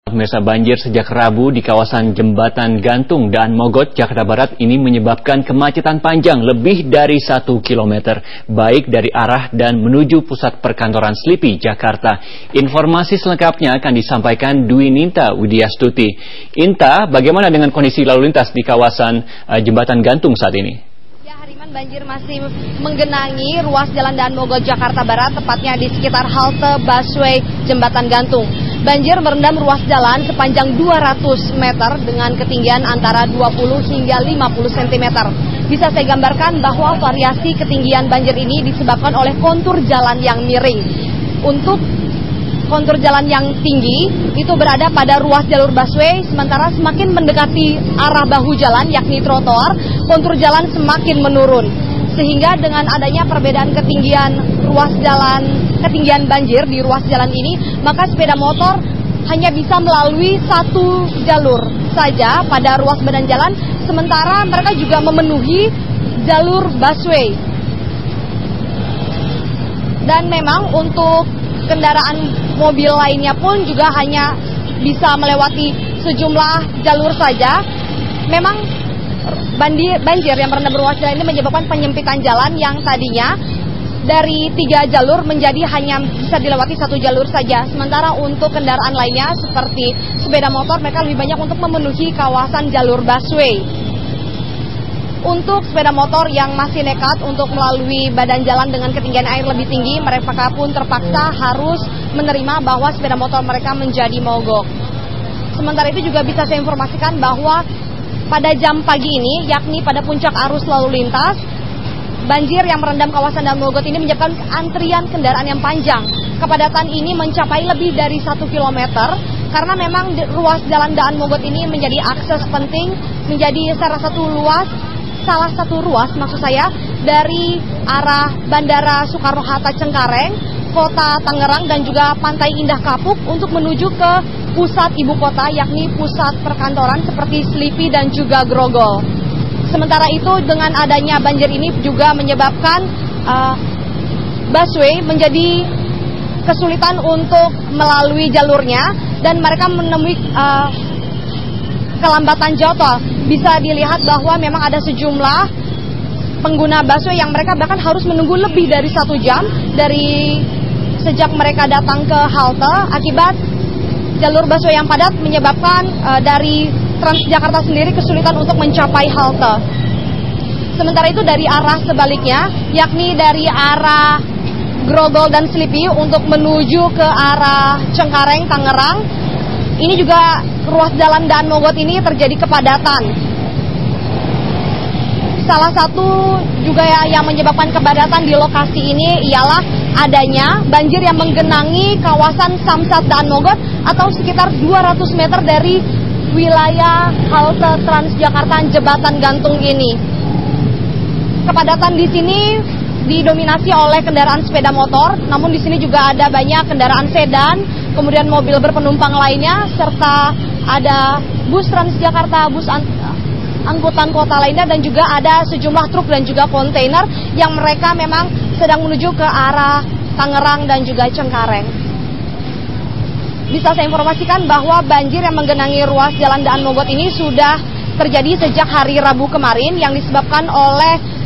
Pemirsa, banjir sejak Rabu di kawasan Jembatan Gantung Daan Mogot, Jakarta Barat ini menyebabkan kemacetan panjang lebih dari 1 kilometer, baik dari arah dan menuju pusat perkantoran Slipi, Jakarta. Informasi selengkapnya akan disampaikan Dwi Ninta Widyastuti. Inta, bagaimana dengan kondisi lalu lintas di kawasan Jembatan Gantung saat ini? Banjir masih menggenangi ruas Jalan Daan Mogot, Jakarta Barat, tepatnya di sekitar halte busway Jembatan Gantung. Banjir merendam ruas jalan sepanjang 200 meter dengan ketinggian antara 20 hingga 50 cm. Bisa saya gambarkan bahwa variasi ketinggian banjir ini disebabkan oleh kontur jalan yang miring. Untuk kontur jalan yang tinggi itu berada pada ruas jalur busway, sementara semakin mendekati arah bahu jalan yakni trotoar, kontur jalan semakin menurun. Sehingga dengan adanya perbedaan ketinggian ruas jalan, ketinggian banjir di ruas jalan ini, maka sepeda motor hanya bisa melalui satu jalur saja pada ruas badan jalan, sementara mereka juga memenuhi jalur busway. Dan memang untuk kendaraan mobil lainnya pun juga hanya bisa melewati sejumlah jalur saja. Memang banjir yang merendam ruas jalan ini menyebabkan penyempitan jalan yang tadinya dari 3 jalur menjadi hanya bisa dilewati 1 jalur saja. Sementara untuk kendaraan lainnya seperti sepeda motor, mereka lebih banyak untuk memenuhi kawasan jalur busway. Untuk sepeda motor yang masih nekat untuk melalui badan jalan dengan ketinggian air lebih tinggi, mereka pun terpaksa harus menerima bahwa sepeda motor mereka menjadi mogok. Sementara itu juga bisa saya informasikan bahwa pada jam pagi ini, yakni pada puncak arus lalu lintas, banjir yang merendam kawasan Daan Mogot ini menyebabkan antrian kendaraan yang panjang. Kepadatan ini mencapai lebih dari 1 kilometer, karena memang ruas jalan Daan Mogot ini menjadi akses penting, menjadi salah satu ruas maksud saya dari arah Bandara Soekarno-Hatta Cengkareng, Kota Tangerang dan juga Pantai Indah Kapuk untuk menuju ke pusat ibu kota yakni pusat perkantoran seperti Slipi dan juga Grogol. Sementara itu dengan adanya banjir ini juga menyebabkan busway menjadi kesulitan untuk melalui jalurnya dan mereka menemui kelambatan jadwal. Bisa dilihat bahwa memang ada sejumlah pengguna busway yang mereka bahkan harus menunggu lebih dari 1 jam dari sejak mereka datang ke halte akibat jalur busway yang padat menyebabkan dari Transjakarta sendiri kesulitan untuk mencapai halte. Sementara itu dari arah sebaliknya, yakni dari arah Grogol dan Slipi untuk menuju ke arah Cengkareng, Tangerang, ini juga ruas jalan Daan Mogot ini terjadi kepadatan. Salah satu juga yang menyebabkan kepadatan di lokasi ini ialah adanya banjir yang menggenangi kawasan Samsat Daan Mogot atau sekitar 200 meter dari wilayah halte Transjakarta Jembatan Gantung ini. Kepadatan di sini didominasi oleh kendaraan sepeda motor, namun di sini juga ada banyak kendaraan sedan, kemudian mobil berpenumpang lainnya, serta ada bus Transjakarta, bus angkutan kota lainnya, dan juga ada sejumlah truk dan juga kontainer yang mereka memang sedang menuju ke arah Tangerang dan juga Cengkareng. Bisa saya informasikan bahwa banjir yang menggenangi ruas Jalan Daan Mogot ini sudah terjadi sejak hari Rabu kemarin yang disebabkan oleh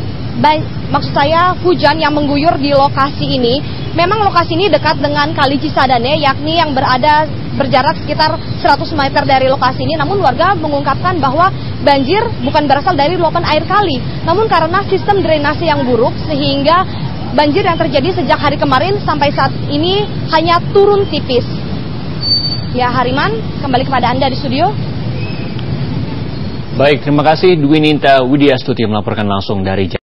hujan yang mengguyur di lokasi ini. Memang lokasi ini dekat dengan Kali Cisadane, yakni yang berjarak sekitar 100 meter dari lokasi ini. Namun warga mengungkapkan bahwa banjir bukan berasal dari luapan air kali, namun karena sistem drainase yang buruk sehingga banjir yang terjadi sejak hari kemarin sampai saat ini hanya turun tipis. Ya, Hariman, kembali kepada Anda di studio. Baik, terima kasih Dwi Ninta Widyastuti melaporkan langsung dari